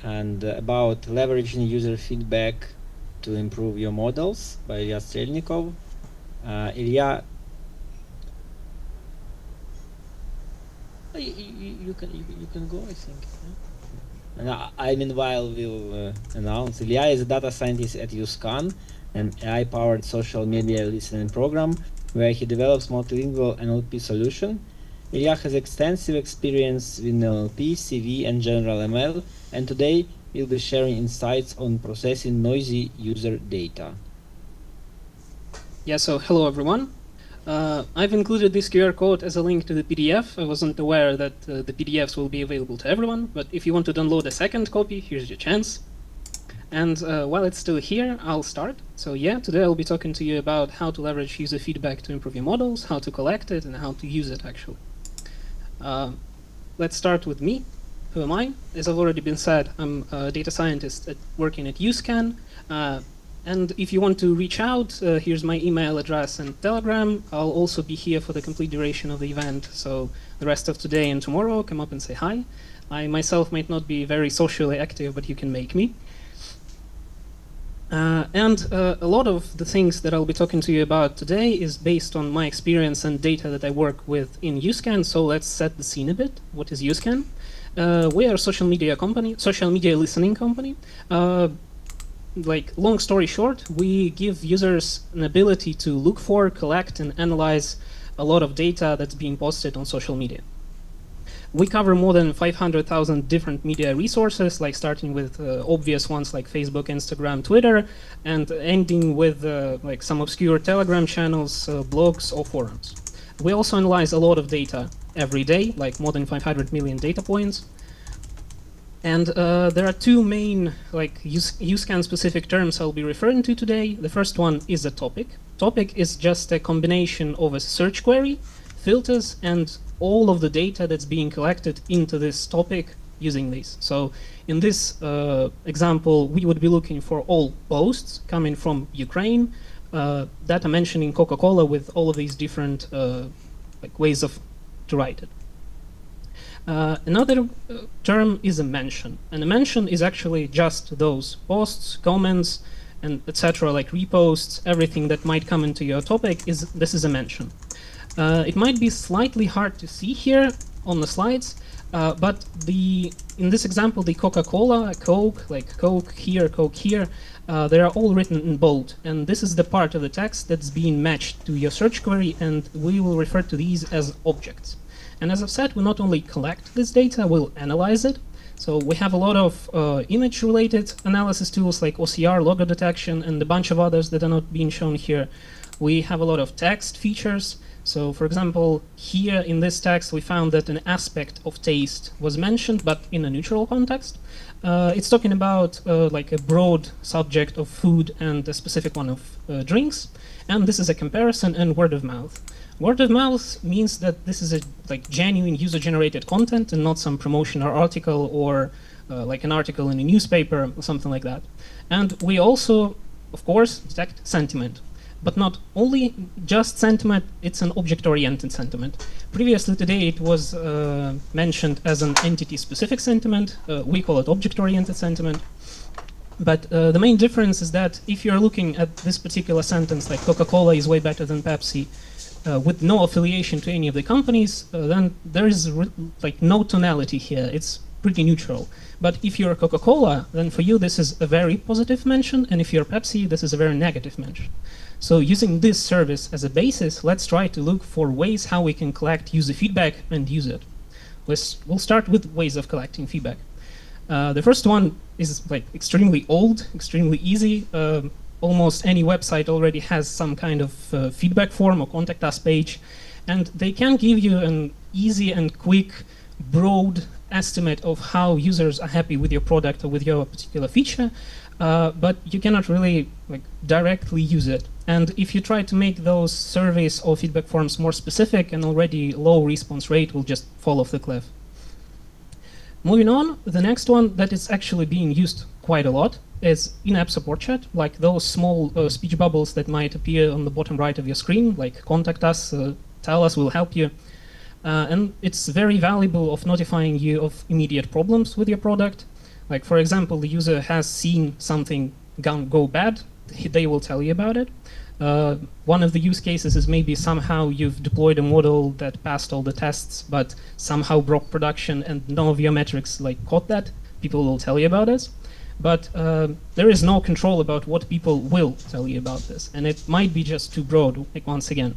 and about leveraging user feedback to improve your models by Illia Strelnykov. Illia, you can go, I think. Yeah? And I meanwhile will announce Illia is a data scientist at YouScan, an AI-powered social media listening program where he develops multilingual NLP solution. Illia has extensive experience with NLP, CV, and general ML, and today we'll be sharing insights on processing noisy user data. Yeah, so hello everyone. I've included this QR code as a link to the PDF. I wasn't aware that the PDFs will be available to everyone, but if you want to download a second copy, here's your chance. And while it's still here, I'll start. So yeah, today I'll be talking to you about how to leverage user feedback to improve your models, how to collect it, and how to use it actually. Let's start with me. Who am I? As I've already been said, I'm a data scientist working at YouScan. And if you want to reach out, here's my email address and Telegram. I'll also be here for the complete duration of the event. So the rest of today and tomorrow, come up and say hi. I myself might not be very socially active, but you can make me. And a lot of the things that I'll be talking to you about today is based on my experience and data that I work with in YouScan. So let's set the scene a bit. What is YouScan? We are a social media company, social media listening company. Like, long story short, we give users an ability to look for, collect, and analyze a lot of data that's being posted on social media. We cover more than 500,000 different media resources, like starting with obvious ones like Facebook, Instagram, Twitter, and ending with like some obscure Telegram channels, blogs, or forums. We also analyze a lot of data every day, like more than 500 million data points. And there are two main like YouScan specific terms I'll be referring to today. The first one is a topic. Topic is just a combination of a search query, filters, and all of the data that's being collected into this topic using this. So in this example, we would be looking for all posts coming from Ukraine, data mentioning Coca-Cola with all of these different like ways to write it. Another term is a mention, and a mention is actually just those posts, comments, and etc., like reposts, everything that might come into your topic. This is a mention. It might be slightly hard to see here on the slides, but in this example, the Coca-Cola, Coke, like Coke here, they are all written in bold, and this is the part of the text that's being matched to your search query, and we will refer to these as objects. And as I've said, we not only collect this data, we'll analyze it. So we have a lot of image-related analysis tools like OCR, logo detection, and a bunch of others that are not being shown here. We have a lot of text features. So for example, here in this text, we found that an aspect of taste was mentioned, but in a neutral context. It's talking about like a broad subject of food and a specific one of drinks. And this is a comparison and word of mouth. Word of mouth means that this is a like genuine user-generated content and not some promotion or article or like an article in a newspaper or something like that. And we also, of course, detect sentiment. But not only just sentiment, it's an object-oriented sentiment. Previously today it was mentioned as an entity-specific sentiment. We call it object-oriented sentiment. But the main difference is that if you're looking at this particular sentence, like Coca-Cola is way better than Pepsi, with no affiliation to any of the companies, then there is like no tonality here. It's pretty neutral. But if you're Coca-Cola, then for you this is a very positive mention, and if you're Pepsi, this is a very negative mention. So using this service as a basis, let's try to look for ways how we can collect user feedback and use it. We'll start with ways of collecting feedback. The first one is like extremely old, extremely easy. Almost any website already has some kind of feedback form or contact us page, and they can give you an easy and quick, broad estimate of how users are happy with your product or with your particular feature, but you cannot really like directly use it. And if you try to make those surveys or feedback forms more specific, an already low response rate will just fall off the cliff. Moving on, the next one that is actually being used quite a lot is in-app support chat, like those small speech bubbles that might appear on the bottom right of your screen, like contact us, tell us, we'll help you. And it's very valuable of notifying you of immediate problems with your product. Like, for example, the user has seen something go bad, they will tell you about it. One of the use cases is maybe somehow you've deployed a model that passed all the tests, but somehow broke production and none of your metrics like caught that. People will tell you about this. But there is no control about what people will tell you about this. And it might be just too broad, like once again.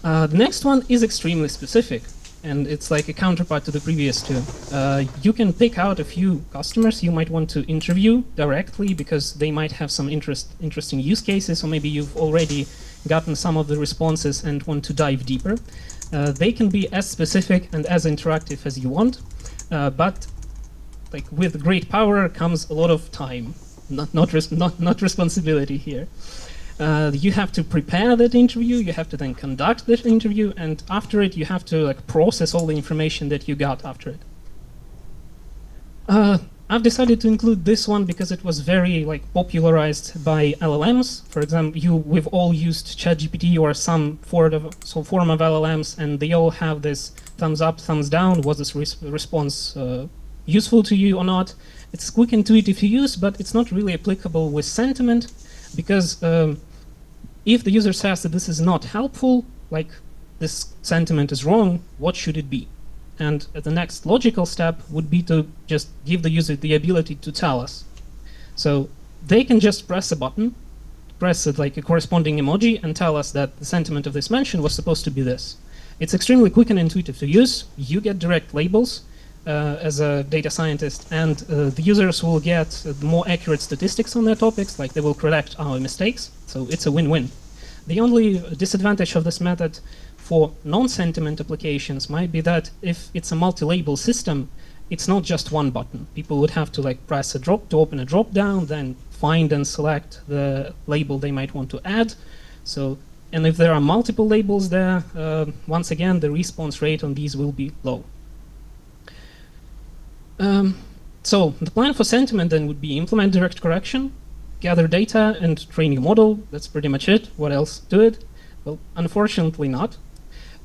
The next one is extremely specific. And it's like a counterpart to the previous two. You can pick out a few customers you might want to interview directly because they might have some interesting use cases, or maybe you've already gotten some of the responses and want to dive deeper. They can be as specific and as interactive as you want, but like with great power comes a lot of time, not responsibility here. You have to prepare that interview, you have to then conduct that interview, and after it you have to like process all the information that you got after it. I've decided to include this one because it was very like popularized by LLMs. For example, we've all used ChatGPT or some form of LLMs, and they all have this thumbs up, thumbs down. Was this response useful to you or not? It's quick, intuitive to use, but it's not really applicable with sentiment. Because if the user says that this is not helpful, like this sentiment is wrong, what should it be? And the next logical step would be to just give the user the ability to tell us. So they can just press a button, press it like a corresponding emoji, and tell us that the sentiment of this mention was supposed to be this. It's extremely quick and intuitive to use. You get direct labels as a data scientist, and the users will get more accurate statistics on their topics, like they will correct our mistakes, so it's a win-win. The only disadvantage of this method for non-sentiment applications might be that if it's a multi-label system, it's not just one button. People would have to like press to open a drop-down, then find and select the label they might want to add. So, and if there are multiple labels there, once again, the response rate on these will be low. So the plan for sentiment then would be implement direct correction, gather data, and train your model. That's pretty much it. What else to it? Well, unfortunately not.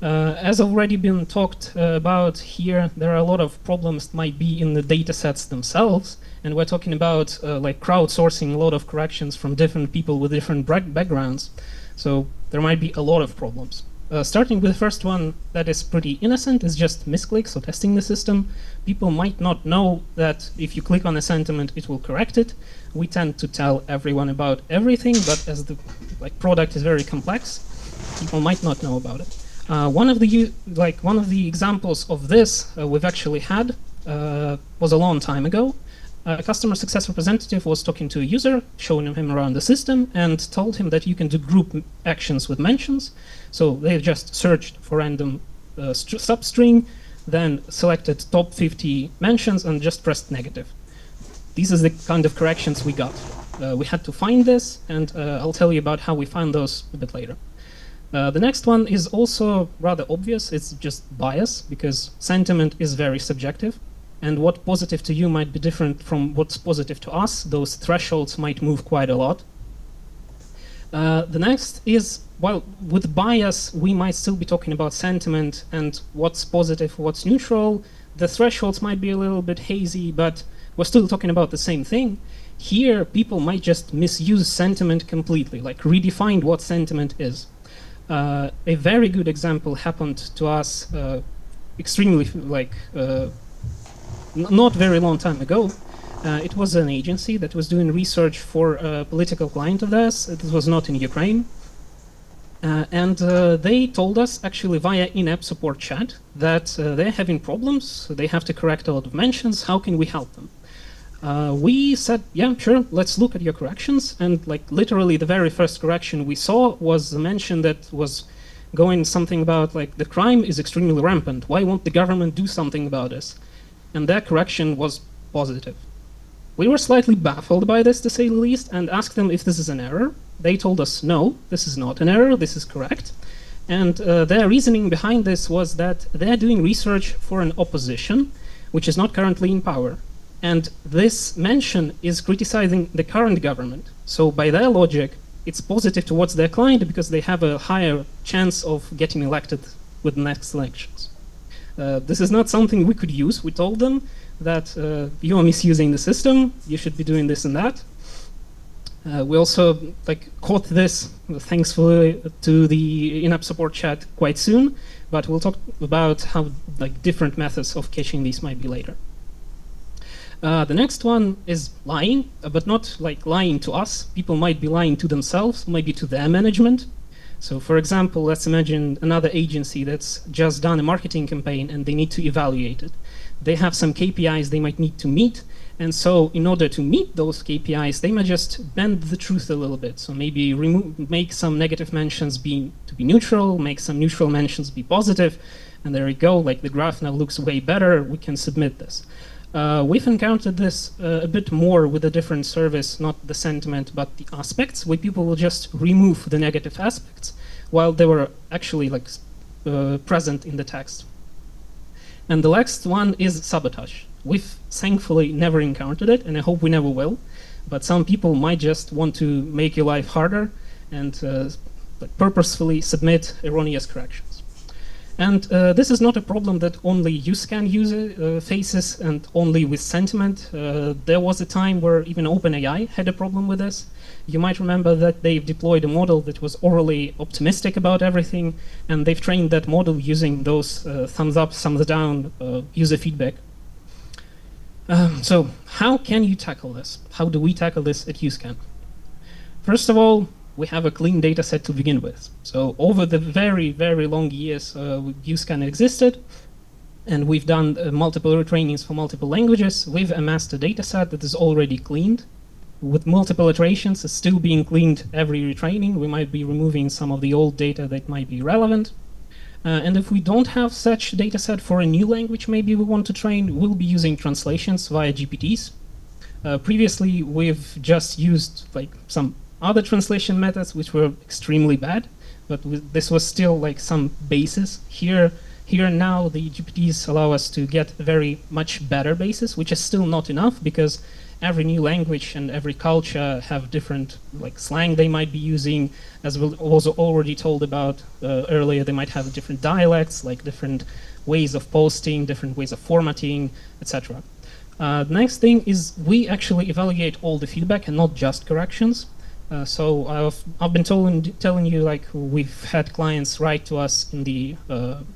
As already been talked about here, there are a lot of problems that might be in the data sets themselves, and we're talking about like crowdsourcing a lot of corrections from different people with different backgrounds. So there might be a lot of problems. Starting with the first one that is pretty innocent is just misclicks, so testing the system. People might not know that if you click on a sentiment, it will correct it. We tend to tell everyone about everything, but as the product is very complex, people might not know about it. One of the examples of this we've actually had was a long time ago. A customer success representative was talking to a user, showing him around the system, and told him that you can do group actions with mentions. So they just searched for random substring, then selected top 50 mentions and just pressed negative. These are the kind of corrections we got. We had to find this, and I'll tell you about how we found those a bit later. The next one is also rather obvious. It's just bias, because sentiment is very subjective. And what positive to you might be different from what's positive to us. Those thresholds might move quite a lot. The next is, well, with bias, we might still be talking about sentiment and what's positive, what's neutral. The thresholds might be a little bit hazy, but we're still talking about the same thing. Here, people might just misuse sentiment completely, like redefine what sentiment is. A very good example happened to us extremely, not very long time ago. It was an agency that was doing research for a political client of theirs. It was not in Ukraine. And they told us, actually via in-app support chat, that they're having problems. They have to correct a lot of mentions. How can we help them? We said, yeah, sure, let's look at your corrections. And like literally the very first correction we saw was the mention that was going something about like the crime is extremely rampant. Why won't the government do something about this? And that correction was positive. We were slightly baffled by this, to say the least, and asked them if this is an error. They told us, no, this is not an error, this is correct. And their reasoning behind this was that they're doing research for an opposition, which is not currently in power. And this mention is criticizing the current government. So by their logic, it's positive towards their client because they have a higher chance of getting elected with the next elections. This is not something we could use, we told them. that you are misusing the system, you should be doing this and that. We also caught this, thankfully, to the in-app support chat quite soon, but we'll talk about how different methods of catching these might be later. The next one is lying, but not lying to us. People might be lying to themselves, maybe to their management. So for example, let's imagine another agency that's just done a marketing campaign and they need to evaluate it. They have some KPIs they might need to meet, and so in order to meet those KPIs, they might just bend the truth a little bit. So maybe make some negative mentions to be neutral, make some neutral mentions be positive, and there we go, the graph now looks way better, we can submit this. We've encountered this a bit more with a different service, not the sentiment, but the aspects, where people will just remove the negative aspects while they were actually present in the text. And the last one is sabotage. We've thankfully never encountered it, and I hope we never will. But some people might just want to make your life harder and purposefully submit erroneous corrections. And this is not a problem that only YouScan user faces and only with sentiment. There was a time where even OpenAI had a problem with this. You might remember that they've deployed a model that was orally optimistic about everything, and they've trained that model using those thumbs up, thumbs down user feedback. So how can you tackle this? How do we tackle this at YouScan? First of all, we have a clean data set to begin with. So over the very, very long years YouScan existed, and we've done multiple retrainings for multiple languages, we've amassed a data set that is already cleaned. With multiple iterations, it's still being cleaned every retraining. We might be removing some of the old data that might be relevant. And if we don't have such data set for a new language maybe we want to train, we'll be using translations via GPTs. Previously, we've just used some other translation methods which were extremely bad, but this was still some basis. Here now the GPTs allow us to get a very much better basis, which is still not enough because every new language and every culture have different slang they might be using. As we was already told about earlier, they might have different dialects, different ways of posting, different ways of formatting, etc. The next thing is we actually evaluate all the feedback and not just corrections. So I've been telling you we've had clients write to us in the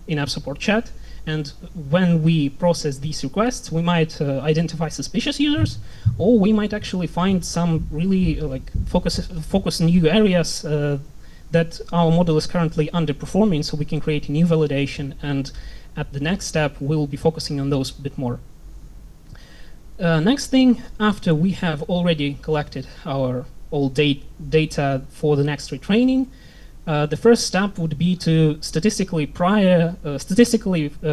in-app support chat, and when we process these requests, we might identify suspicious users, or we might actually find some really focus new areas that our model is currently underperforming, so we can create a new validation, and at the next step, we'll be focusing on those a bit more. Next thing, after we have already collected our all data for the next retraining, the first step would be to statistically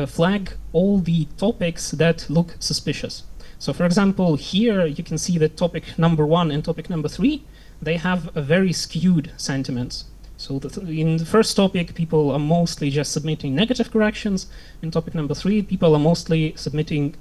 flag all the topics that look suspicious. So for example, here you can see that topic number 1 and topic number 3, they have a very skewed sentiments. So in the first topic, people are mostly just submitting negative corrections. In topic number 3, people are mostly submitting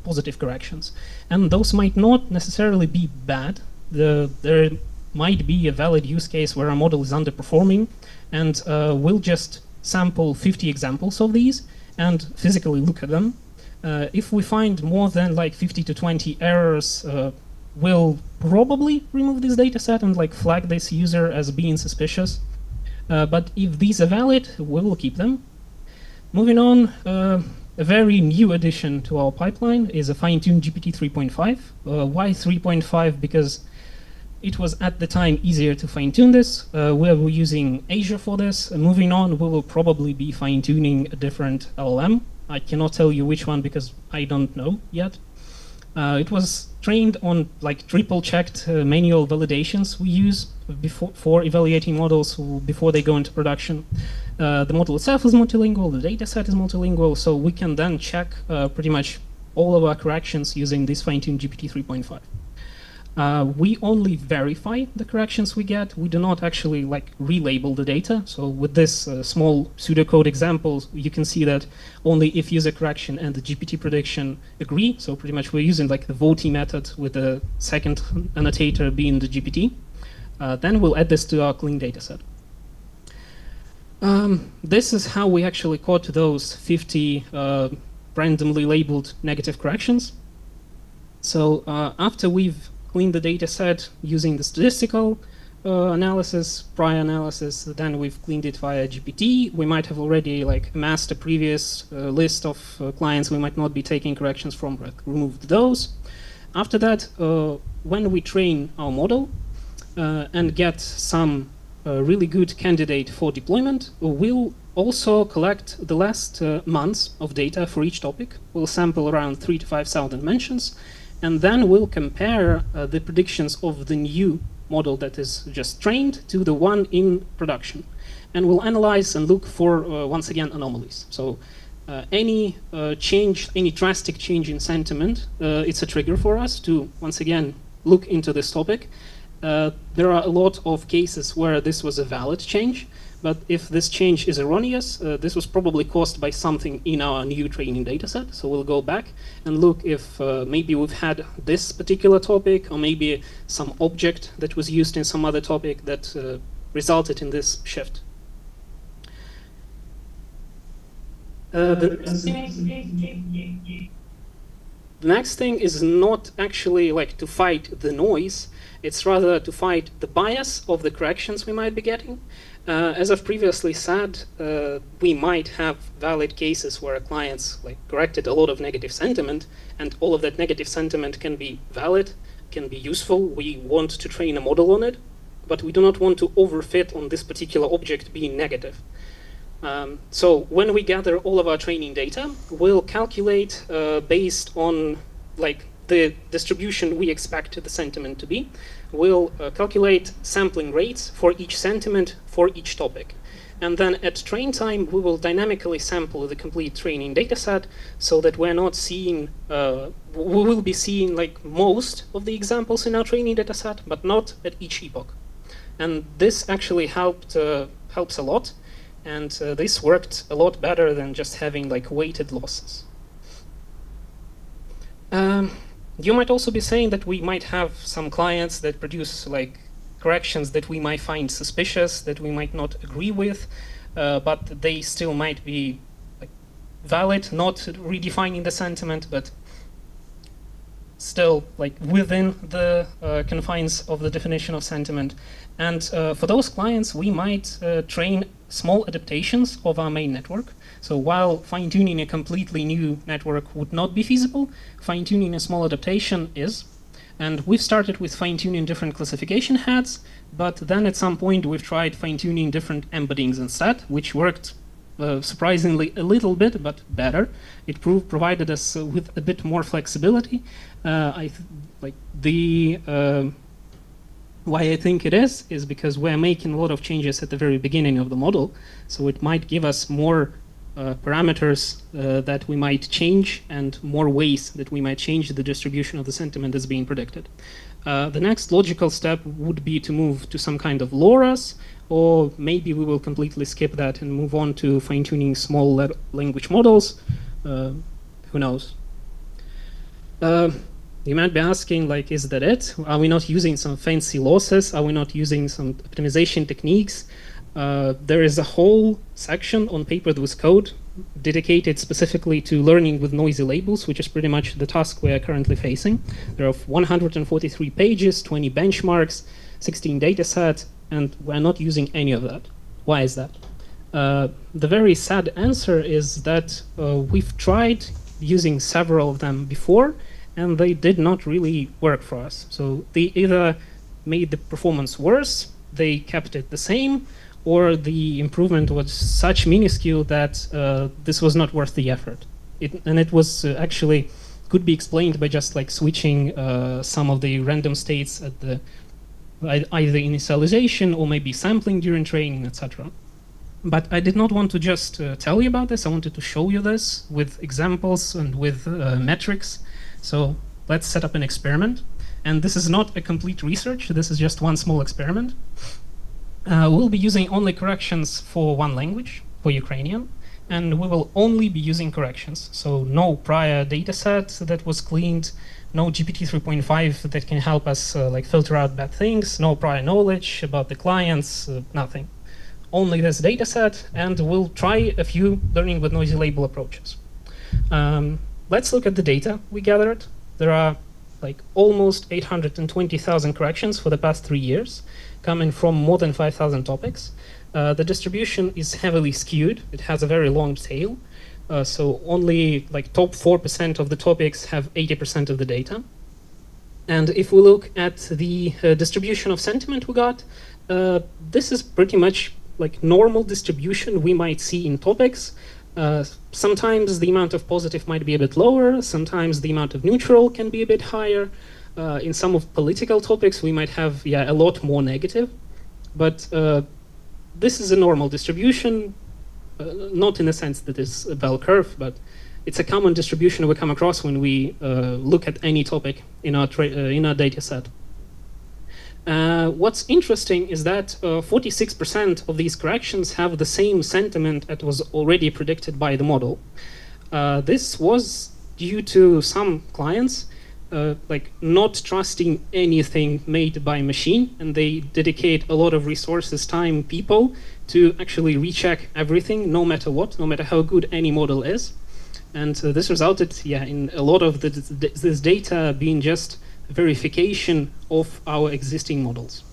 positive corrections. And those might not necessarily be bad. There might be a valid use case where a model is underperforming, and we'll just sample 50 examples of these and physically look at them. If we find more than 50 to 20 errors, we'll probably remove this data set and flag this user as being suspicious. But if these are valid, we will keep them. Moving on, a very new addition to our pipeline is a fine-tuned GPT 3.5. Why 3.5? Because it was at the time easier to fine-tune this. We're using Azure for this. Moving on, we will probably be fine-tuning a different LLM. I cannot tell you which one because I don't know yet. It was trained on triple-checked manual validations we use for evaluating models before they go into production. The model itself is multilingual, the data set is multilingual, so we can then check pretty much all of our corrections using this fine-tuned GPT 3.5. We only verify the corrections we get. We do not actually relabel the data. So with this small pseudocode example, you can see that only if user correction and the GPT prediction agree. So pretty much we're using the voting method with the second annotator being the GPT. Then we'll add this to our clean data set. This is how we actually caught those 50 randomly labeled negative corrections. So after we've cleaned the data set using the statistical analysis, prior analysis, then we've cleaned it via GPT. We might have already like amassed a previous list of clients we might not be taking corrections from, but removed those. After that, when we train our model and get some really good candidate for deployment, we'll also collect the last months of data for each topic. We'll sample around 3,000 to 5,000 mentions, and then we'll compare the predictions of the new model that is just trained to the one in production. And we'll analyze and look for, once again, anomalies. So any change, any drastic change in sentiment, it's a trigger for us to, once again, look into this topic. There are a lot of cases where this was a valid change, but if this change is erroneous, this was probably caused by something in our new training dataset. So we'll go back and look if maybe we've had this particular topic, or maybe some object that was used in some other topic that resulted in this shift. The next thing is not actually like to fight the noise, it's rather to fight the bias of the corrections we might be getting. As I've previously said, we might have valid cases where clients like corrected a lot of negative sentiment, and all of that negative sentiment can be valid, can be useful. We want to train a model on it, but we do not want to overfit on this particular object being negative. So when we gather all of our training data, we'll calculate based on like the distribution we expect the sentiment to be. We'll calculate sampling rates for each sentiment for each topic. And then at train time, we will dynamically sample the complete training dataset so that we're not seeing, we will be seeing like most of the examples in our training dataset, but not at each epoch. And this actually helps a lot. And this worked a lot better than just having like weighted losses. You might also be saying that we might have some clients that produce like corrections that we might find suspicious, that we might not agree with, but they still might be like valid, not redefining the sentiment, but still like within the confines of the definition of sentiment. And for those clients, we might train small adaptations of our main network. So while fine-tuning a completely new network would not be feasible, fine-tuning a small adaptation is. And we've started with fine-tuning different classification heads, but then at some point we've tried fine-tuning different embeddings instead, which worked surprisingly a little bit, but better. It provided us with a bit more flexibility. Why I think it is because we're making a lot of changes at the very beginning of the model, so it might give us more parameters that we might change and more ways that we might change the distribution of the sentiment that's being predicted. The next logical step would be to move to some kind of LoRa's, or maybe we will completely skip that and move on to fine-tuning small language models. Who knows? You might be asking, like, is that it? Are we not using some fancy losses? Are we not using some optimization techniques? There is a whole section on Papered with Code dedicated specifically to learning with noisy labels, which is pretty much the task we are currently facing. There are 143 pages, 20 benchmarks, 16 datasets, and we're not using any of that. Why is that? The very sad answer is that we've tried using several of them before, and they did not really work for us. So they either made the performance worse, they kept it the same, or the improvement was such minuscule that this was not worth the effort. It was actually could be explained by just like switching some of the random states at the either initialization or maybe sampling during training, etc. But I did not want to just tell you about this. I wanted to show you this with examples and with metrics. So let's set up an experiment. And this is not a complete research. This is just one small experiment. We'll be using only corrections for one language, for Ukrainian, and we will only be using corrections. So no prior data set that was cleaned, no GPT 3.5 that can help us like filter out bad things, no prior knowledge about the clients, nothing. Only this data set, and we'll try a few learning with noisy label approaches. Let's look at the data we gathered. There are like almost 820,000 corrections for the past 3 years, coming from more than 5,000 topics. The distribution is heavily skewed. It has a very long tail. So only like top 4% of the topics have 80% of the data. And if we look at the distribution of sentiment we got, this is pretty much like normal distribution we might see in topics. Sometimes the amount of positive might be a bit lower, sometimes the amount of neutral can be a bit higher. In some of political topics we might have a lot more negative. But this is a normal distribution, not in the sense that it's a bell curve, but it's a common distribution we come across when we look at any topic in our data set. What's interesting is that 46% of these corrections have the same sentiment that was already predicted by the model. This was due to some clients like not trusting anything made by machine, and they dedicate a lot of resources, time, people to actually recheck everything, no matter what, no matter how good any model is. And this resulted in a lot of this data being just verification of our existing models.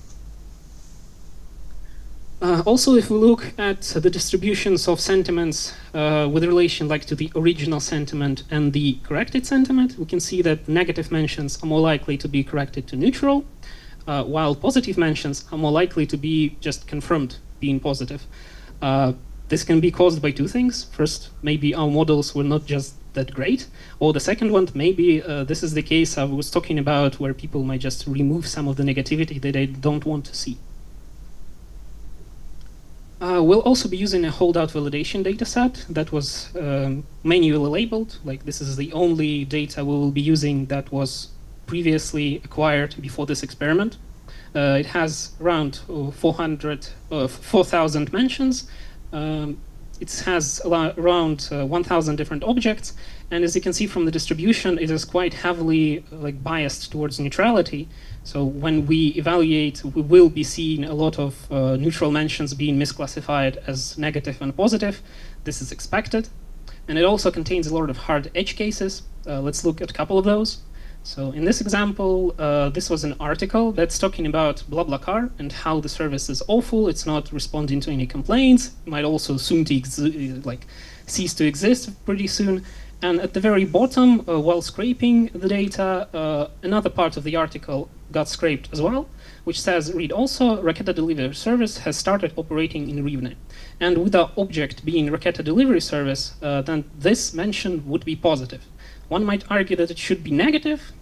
Also, if we look at the distributions of sentiments with relation to the original sentiment and the corrected sentiment, we can see that negative mentions are more likely to be corrected to neutral, while positive mentions are more likely to be just confirmed being positive. This can be caused by two things. First, maybe our models were not just that great, or the second one, maybe this is the case I was talking about, where people might just remove some of the negativity that they don't want to see. We'll also be using a holdout validation dataset that was manually labeled. Like, this is the only data we will be using that was previously acquired before this experiment. It has around 4,000 mentions. It has around 1,000 different objects, and as you can see from the distribution, it is quite heavily biased towards neutrality. So when we evaluate, we will be seeing a lot of neutral mentions being misclassified as negative and positive. This is expected, and it also contains a lot of hard edge cases. Let's look at a couple of those. So in this example, this was an article that's talking about BlaBlaCar and how the service is awful. It's not responding to any complaints. It might also soon to cease to exist pretty soon. And at the very bottom, while scraping the data, another part of the article got scraped as well, which says, read also, Raketa Delivery Service has started operating in Rivne. And with the object being Raketa Delivery Service, then this mention would be positive. One might argue that it should be negative,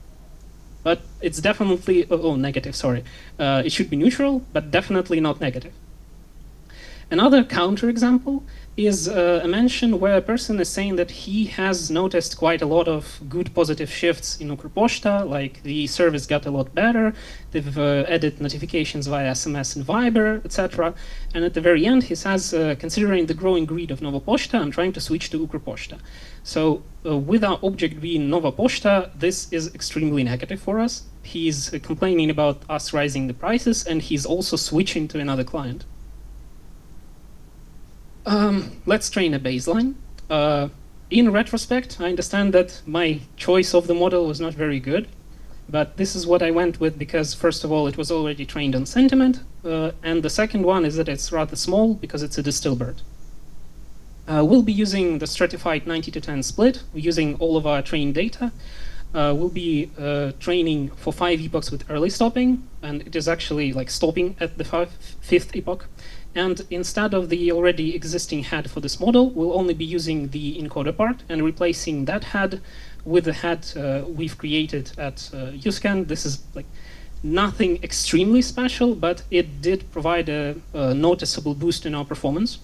but it's definitely, negative, sorry. It should be neutral, but definitely not negative. Another counterexample is a mention where a person is saying that he has noticed quite a lot of good positive shifts in Ukroposhta, like the service got a lot better, they've added notifications via SMS and Viber, etc. And at the very end, he says, considering the growing greed of Nova Poshta, I'm trying to switch to Ukroposhta. So with our object being Nova Poshta, this is extremely negative for us. He's complaining about us raising the prices, and he's also switching to another client. Let's train a baseline. In retrospect, I understand that my choice of the model was not very good, but this is what I went with because, first of all, it was already trained on sentiment, and the second one is that it's rather small because it's a distilbert. We'll be using the stratified 90-to-10 split. We're using all of our trained data. We'll be training for 5 epochs with early stopping, and it is actually stopping at the fifth epoch. And instead of the already existing head for this model, we'll only be using the encoder part and replacing that head with the head we've created at YouScan. This is nothing extremely special, but it did provide a noticeable boost in our performance.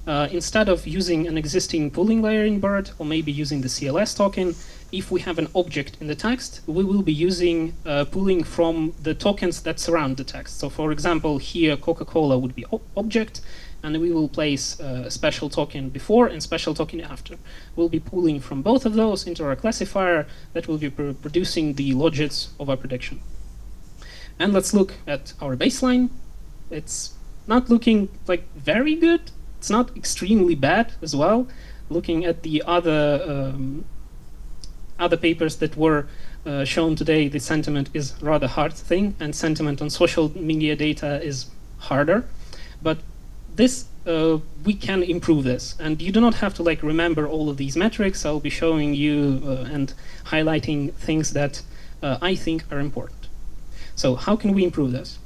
Instead of using an existing pooling layer in BERT, or maybe using the CLS token, if we have an object in the text, we will be using pooling from the tokens that surround the text. So for example, here Coca-Cola would be object, and we will place a special token before and special token after. We'll be pooling from both of those into our classifier that will be producing the logits of our prediction. And let's look at our baseline. It's not looking very good. It's not extremely bad as well. Looking at the other other papers that were shown today, the sentiment is rather hard thing, and sentiment on social media data is harder. But this, we can improve this, and you do not have to like remember all of these metrics. I'll be showing you and highlighting things that I think are important. So how can we improve this?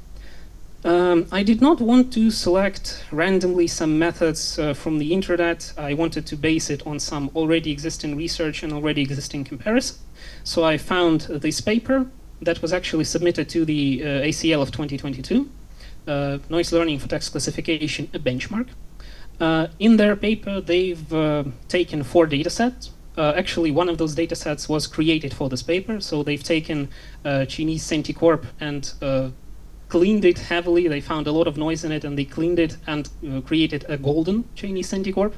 I did not want to select randomly some methods from the internet. I wanted to base it on some already existing research and already existing comparison. So I found this paper that was actually submitted to the ACL of 2022, Noise Learning for Text Classification, a benchmark. In their paper, they've taken 4 data sets. Actually, one of those data sets was created for this paper. So they've taken Chinese Centicorp and cleaned it heavily. They found a lot of noise in it, and they cleaned it and created a golden Chinese Centicorp.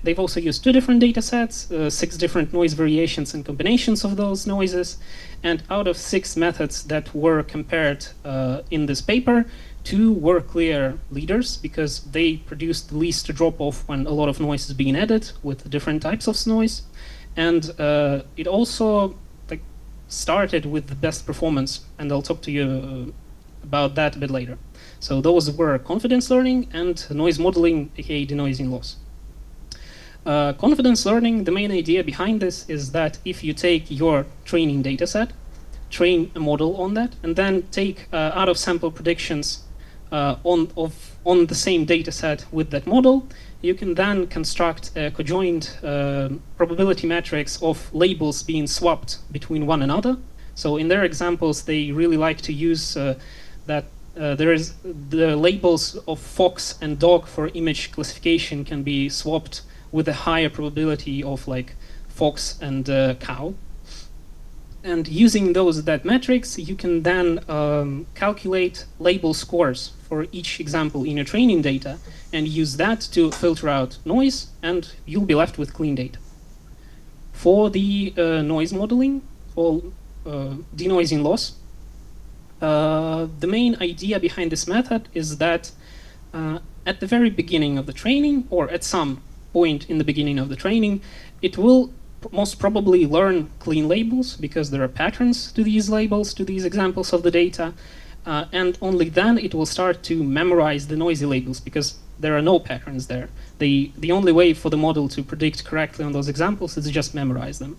They've also used 2 different data sets, 6 different noise variations and combinations of those noises. And out of 6 methods that were compared in this paper, 2 were clear leaders because they produced the least drop-off when a lot of noise is being added with different types of noise. And it also like started with the best performance, and I'll talk to you about that a bit later. So those were confidence learning and noise modeling, aka denoising loss. Confidence learning, the main idea behind this is that if you take your training data set, train a model on that, and then take out of sample predictions on the same data set with that model, you can then construct a conjoint probability matrix of labels being swapped between one another. So in their examples, they really like to use that there is the labels of fox and dog for image classification can be swapped with a higher probability of like fox and cow. And using that metrics, you can then calculate label scores for each example in your training data and use that to filter out noise, and you'll be left with clean data. For the noise modeling or denoising loss, the main idea behind this method is that at the very beginning of the training, or at some point in the beginning of the training, it will most probably learn clean labels because there are patterns to these labels, to these examples of the data, and only then it will start to memorize the noisy labels because there are no patterns there. The only way for the model to predict correctly on those examples is to just memorize them.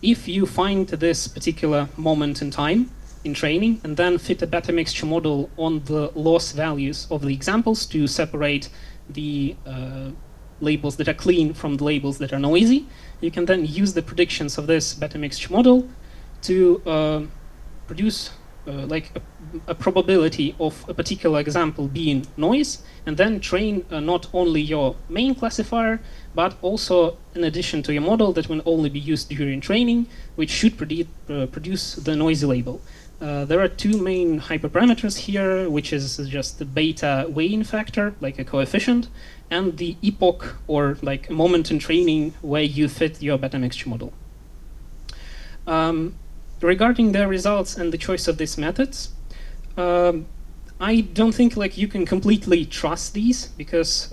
If you find this particular moment in time in training and then fit a beta mixture model on the loss values of the examples to separate the labels that are clean from the labels that are noisy, you can then use the predictions of this beta mixture model to produce like a probability of a particular example being noise, and then train not only your main classifier, but also in addition to your model that will only be used during training, which should produce the noisy label. There are 2 main hyperparameters here, which is just the beta weighing factor, like a coefficient, and the epoch, or like a moment in training where you fit your beta mixture model. Regarding their results and the choice of these methods, I don't think like you can completely trust these because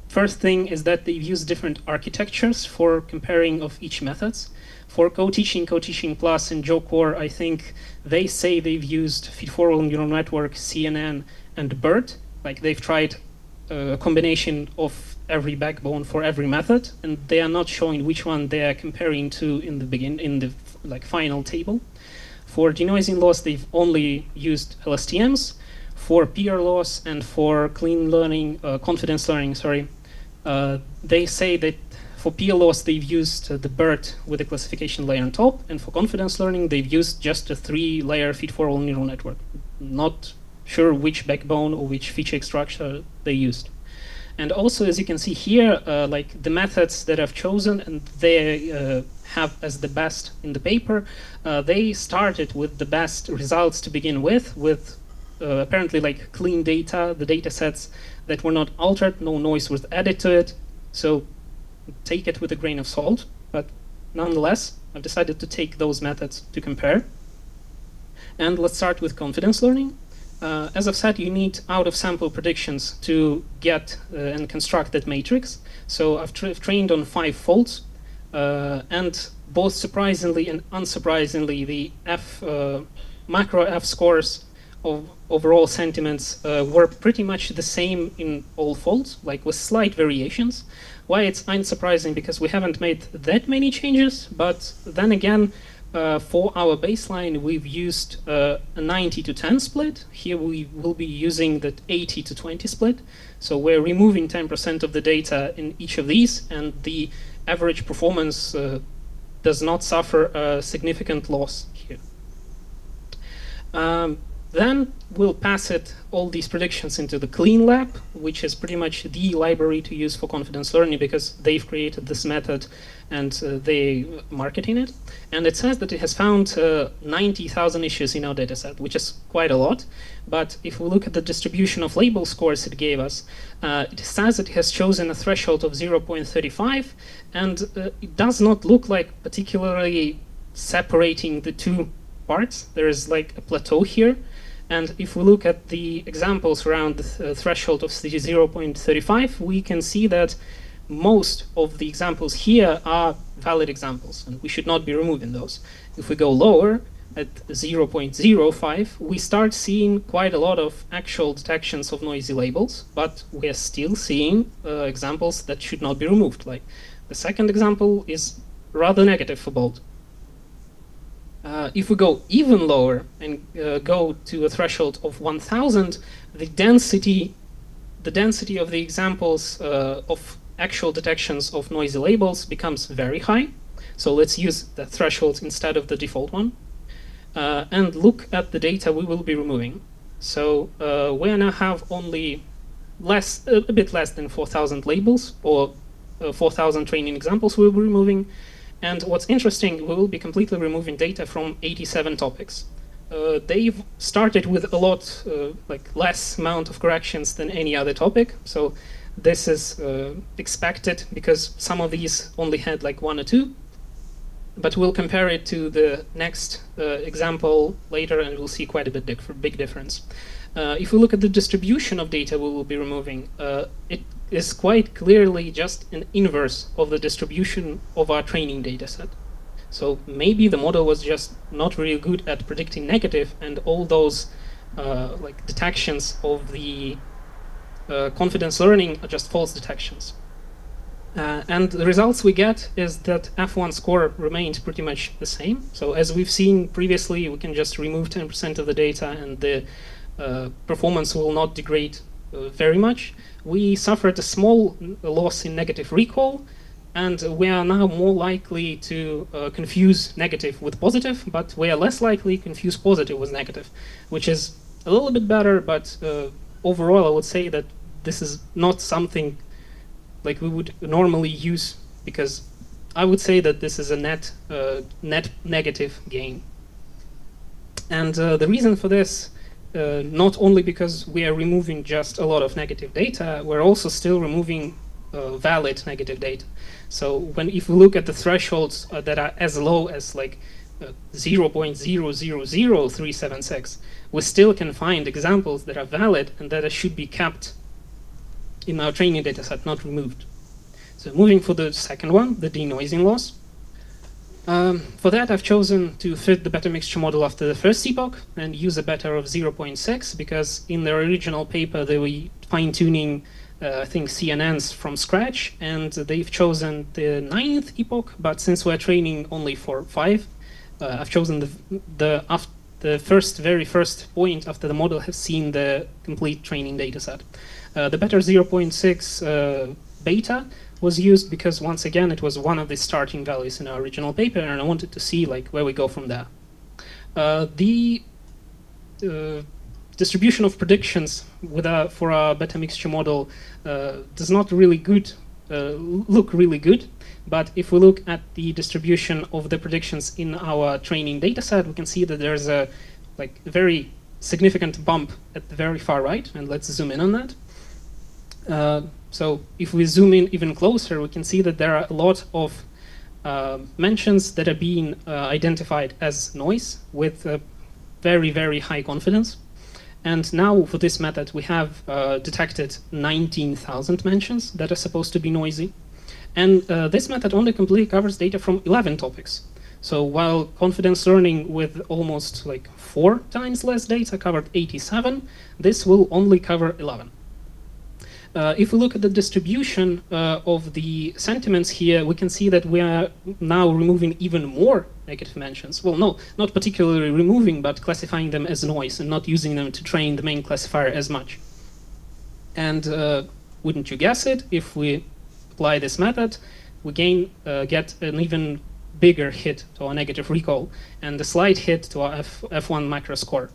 first thing is that they've used different architectures for comparing of each methods. For co-teaching plus, and JoCore, I think they say they've used feed-forward neural network, CNN, and BERT. Like they've tried a combination of every backbone for every method, and they are not showing which one they are comparing to in the like final table. For denoising loss, they've only used LSTMs. For peer loss and for clean learning, confidence learning, sorry, they say that for peer loss, they've used the BERT with a classification layer on top, and for confidence learning, they've used just a 3-layer feed-forward neural network. Not sure which backbone or which feature structure they used. And also, as you can see here, like the methods that I've chosen and they have as the best in the paper, they started with the best results to begin with apparently like clean data, the data sets that were not altered, no noise was added to it. So take it with a grain of salt, but nonetheless, I've decided to take those methods to compare. And let's start with confidence learning. As I've said, you need out-of-sample predictions to get and construct that matrix. So I've trained on 5 folds, and both surprisingly and unsurprisingly, the macro F scores of overall sentiments were pretty much the same in all folds, like with slight variations. Why it's unsurprising? Because we haven't made that many changes, but then again, for our baseline, we've used a 90 to 10 split. Here we will be using the 80 to 20 split. So we're removing 10% of the data in each of these, and the average performance does not suffer a significant loss here. Then we'll pass all these predictions into the Clean Lab, which is pretty much the library to use for confidence learning because they've created this method and they marketing it. And it says that it has found 90,000 issues in our dataset, which is quite a lot. But if we look at the distribution of label scores it gave us, it says it has chosen a threshold of 0.35, and it does not look like particularly separating the two parts. There is like a plateau here. And if we look at the examples around the threshold of 0.35, we can see that most of the examples here are valid examples, and we should not be removing those. If we go lower, at 0.05, we start seeing quite a lot of actual detections of noisy labels, but we're still seeing examples that should not be removed. Like the second example is rather negative for bold. If we go even lower and go to a threshold of 1,000, the density of the examples of actual detections of noisy labels becomes very high. So let's use the threshold instead of the default one. And look at the data we will be removing. So we now have only a bit less than 4,000 labels, or 4,000 training examples we'll be removing. And what's interesting, we will be completely removing data from 87 topics. They've started with a lot, like less amount of corrections than any other topic. So this is expected because some of these only had like 1 or 2. But we'll compare it to the next example later, and we'll see quite a big difference. If we look at the distribution of data we will be removing, it is quite clearly just an inverse of the distribution of our training data set. So maybe the model was just not really good at predicting negative, and all those like detections of the confidence learning are just false detections. And the results we get is that F1 score remained pretty much the same. So as we've seen previously, we can just remove 10% of the data and the performance will not degrade very much. We suffered a small loss in negative recall, and we are now more likely to confuse negative with positive, but we are less likely to confuse positive with negative, which is a little bit better, but overall I would say that this is not something like we would normally use, because I would say that this is a net negative gain. And the reason for this, not only because we are removing just a lot of negative data, we're also still removing valid negative data. So if we look at the thresholds that are as low as like 0.000376, we still can find examples that are valid and that should be kept in our training data set, not removed. So moving for the second one, the denoising loss. For that, I've chosen to fit the beta mixture model after the first epoch and use a beta of 0.6, because in their original paper they were fine-tuning, I think, CNNs from scratch, and they've chosen the 9th epoch, but since we're training only for 5, I've chosen the very first point after the model has seen the complete training data set. The beta 0.6 beta was used because, once again, it was one of the starting values in our original paper, and I wanted to see like where we go from there. The distribution of predictions for our beta mixture model does not really look really good. But if we look at the distribution of the predictions in our training data set, we can see that there's a very significant bump at the very far right, and let's zoom in on that. So if we zoom in even closer, we can see that there are a lot of mentions that are being identified as noise with very, very high confidence. And now for this method, we have detected 19,000 mentions that are supposed to be noisy. And this method only completely covers data from 11 topics. So while confidence learning with almost like 4 times less data covered 87, this will only cover 11. If we look at the distribution of the sentiments here, we can see that we are now removing even more negative mentions. Well, no, not particularly removing, but classifying them as noise and not using them to train the main classifier as much. And wouldn't you guess it, if we apply this method, we get an even bigger hit to our negative recall and a slight hit to our F1 macro score.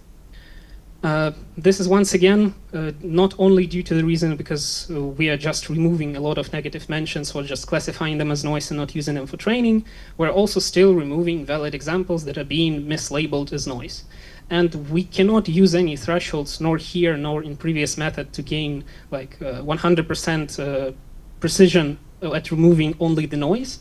This is once again not only due to the reason because we are just removing a lot of negative mentions or just classifying them as noise and not using them for training, we're also still removing valid examples that are being mislabeled as noise. And we cannot use any thresholds, nor here nor in previous method, to gain like 100% precision at removing only the noise.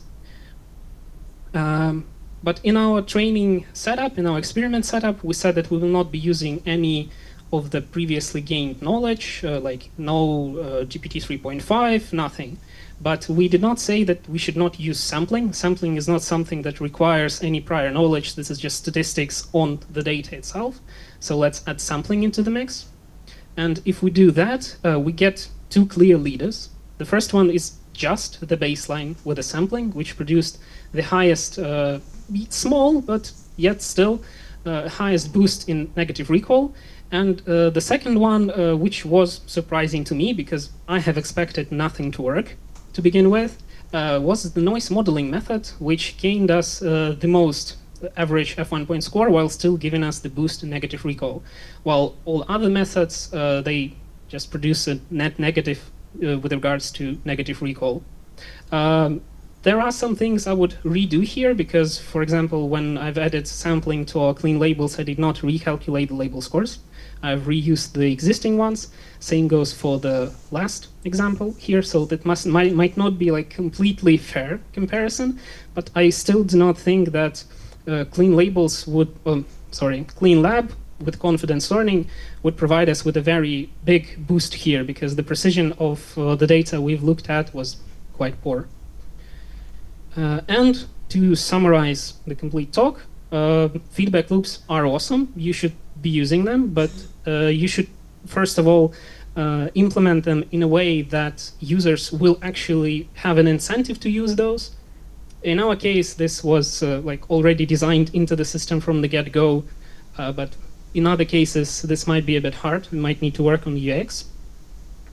But in our training setup, in our experiment setup, we said that we will not be using any of the previously gained knowledge, like no GPT 3.5, nothing. But we did not say that we should not use sampling. Sampling is not something that requires any prior knowledge. This is just statistics on the data itself. So let's add sampling into the mix. And if we do that, we get 2 clear leaders. The first one is just the baseline with the sampling, which produced the highest, small, but yet still highest boost in negative recall. And the second one, which was surprising to me because I have expected nothing to work to begin with, was the noise modeling method, which gained us the most average F1 point score while still giving us the boost in negative recall. While all other methods, they just produce a net negative with regards to negative recall. There are some things I would redo here because, for example, when I've added sampling to our clean labels, I did not recalculate the label scores. I've reused the existing ones. Same goes for the last example here, so that might not be like completely fair comparison, but I still do not think that clean labels would, clean lab with confidence learning would provide us with a very big boost here because the precision of the data we've looked at was quite poor. And to summarize the complete talk, feedback loops are awesome. You should be using them, but you should, first of all, implement them in a way that users will actually have an incentive to use those. In our case, this was like already designed into the system from the get-go, but in other cases, this might be a bit hard. We might need to work on UX.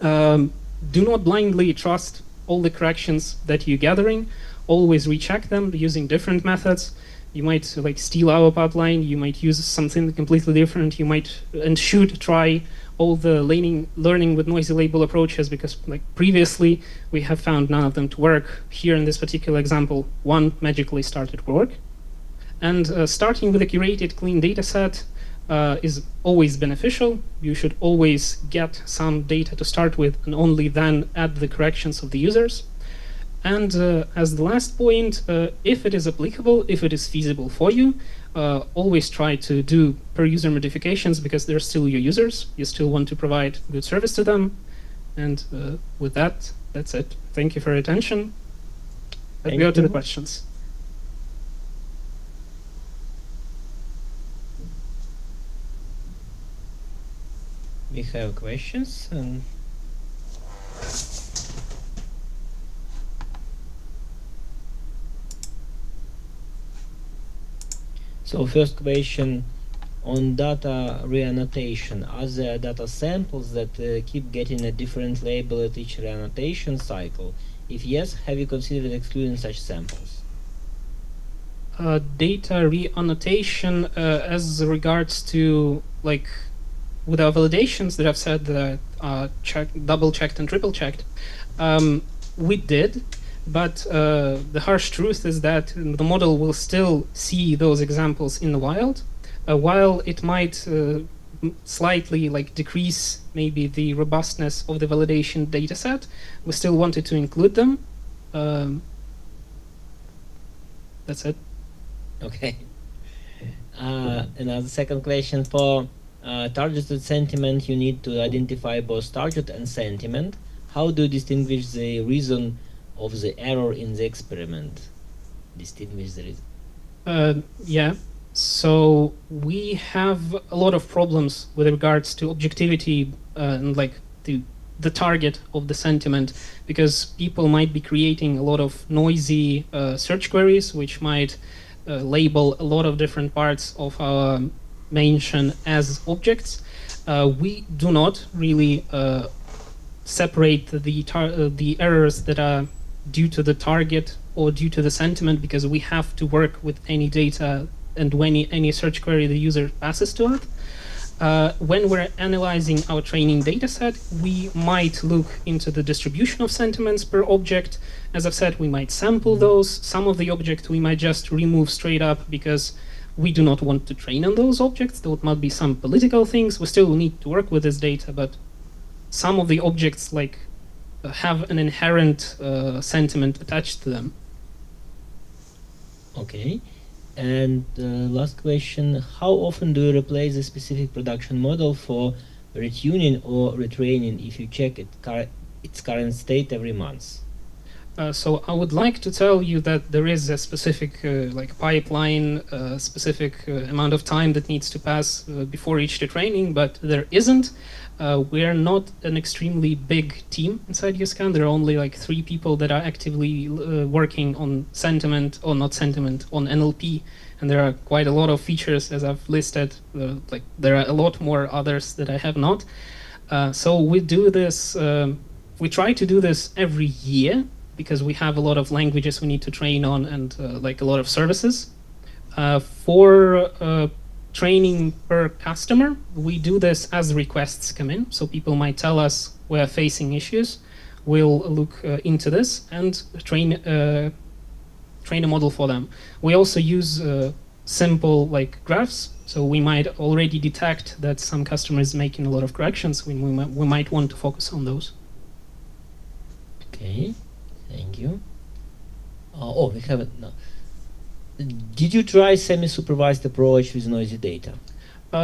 Do not blindly trust all the corrections that you're gathering. Always recheck them using different methods. You might like steal our pipeline. You might use something completely different. You might and should try all the learning with noisy label approaches because like previously we have found none of them to work. Here in this particular example, one magically started to work. And starting with a curated clean data set is always beneficial. You should always get some data to start with and only then add the corrections of the users. And as the last point, if it is applicable, if it is feasible for you, always try to do per user modifications because they're still your users. You still want to provide good service to them. And with that, that's it. Thank you for your attention. Let's go to the questions. We have questions. So first question on data reannotation. Are there data samples that keep getting a different label at each reannotation cycle? If yes, have you considered excluding such samples? Data reannotation as regards to like with our validations that I've said that are double-checked and triple-checked, we did. But the harsh truth is that the model will still see those examples in the wild, while it might slightly like decrease maybe the robustness of the validation dataset. We still wanted to include them. That's it. Okay. Another second question for targeted sentiment. You need to identify both target and sentiment. How do you distinguish the reason of the error in the experiment? Distinguish the result. Yeah. So we have a lot of problems with regards to objectivity and like the target of the sentiment, because people might be creating a lot of noisy search queries which might label a lot of different parts of our mention as objects. We do not really separate the errors that are due to the target or due to the sentiment, because we have to work with any data and when any search query the user passes to us. When we're analyzing our training dataset, we might look into the distribution of sentiments per object. As I've said, we might sample those. Some of the objects we might just remove straight up because we do not want to train on those objects. There might be some political things. We still need to work with this data, but some of the objects like have an inherent sentiment attached to them. Okay. And last question, how often do you replace a specific production model for retuning or retraining if you check its current state every month? So I would like to tell you that there is a specific like pipeline, specific amount of time that needs to pass before each retraining, but there isn't. We are not an extremely big team inside YouScan. There are only like 3 people that are actively working on sentiment, or not sentiment, on NLP, and there are quite a lot of features as I've listed. Like there are a lot more others that I have not. So we do this. We try to do this every year because we have a lot of languages we need to train on and like a lot of services. For training per customer, we do this as requests come in. So people might tell us we're facing issues. We'll look into this and train a model for them. We also use simple like graphs. So we might already detect that some customer is making a lot of corrections. We might want to focus on those. Okay, thank you. Oh, we have it now. Did you try semi-supervised approach with noisy data?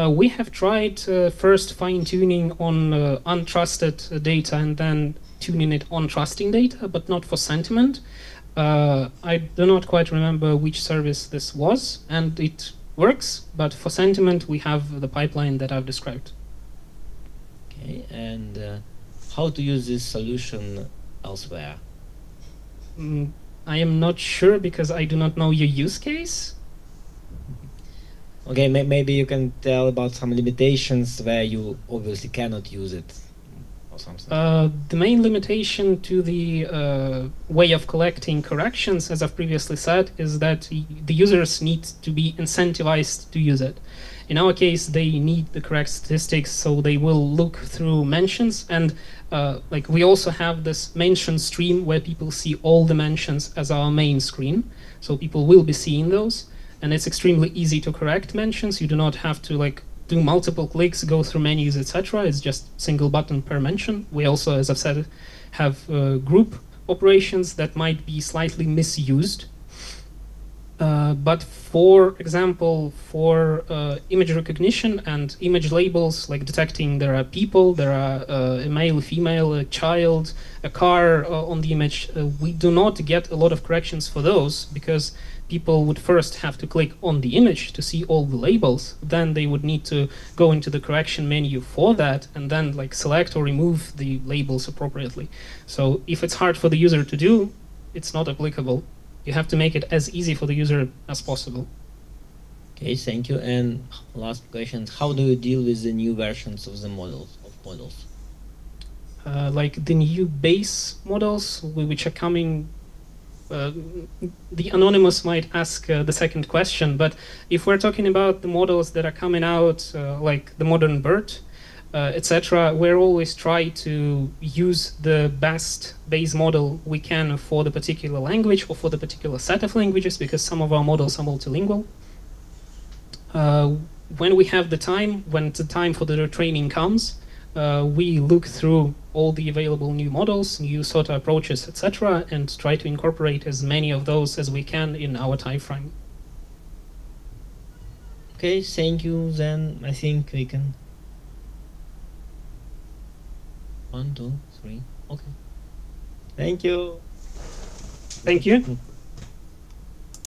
We have tried first fine-tuning on untrusted data and then tuning it on trusting data, but not for sentiment. I do not quite remember which service this was, and it works, but for sentiment we have the pipeline that I've described. Okay, and how to use this solution elsewhere? I am not sure because I do not know your use case. Okay, maybe you can tell about some limitations where you obviously cannot use it or something. The main limitation to the way of collecting corrections, as I've previously said, is that the users need to be incentivized to use it. In our case, they need the correct statistics, so they will look through mentions, and like we also have this mention stream where people see all the mentions as our main screen, so people will be seeing those, and it's extremely easy to correct mentions. You do not have to like do multiple clicks, go through menus, etc. It's just single button per mention. We also, as I've said, have group operations that might be slightly misused. But for example, for image recognition and image labels, like detecting there are people, there are a male, female, a child, a car on the image, we do not get a lot of corrections for those because people would first have to click on the image to see all the labels. Then they would need to go into the correction menu for that and then like select or remove the labels appropriately. So if it's hard for the user to do, it's not applicable. You have to make it as easy for the user as possible. Okay, thank you. And last question, how do you deal with the new versions of the models? Like the new base models, which are coming, the anonymous might ask the second question, but if we're talking about the models that are coming out, like the modern BERT, etc., we're always try to use the best base model we can for the particular language or for the particular set of languages, because some of our models are multilingual. When we have the time, when the time for the training comes, we look through all the available new models, new sort of approaches, etc., and try to incorporate as many of those as we can in our time frame. Okay, thank you. Then I think we can. 1, 2, 3. Okay. Thank you. Thank you.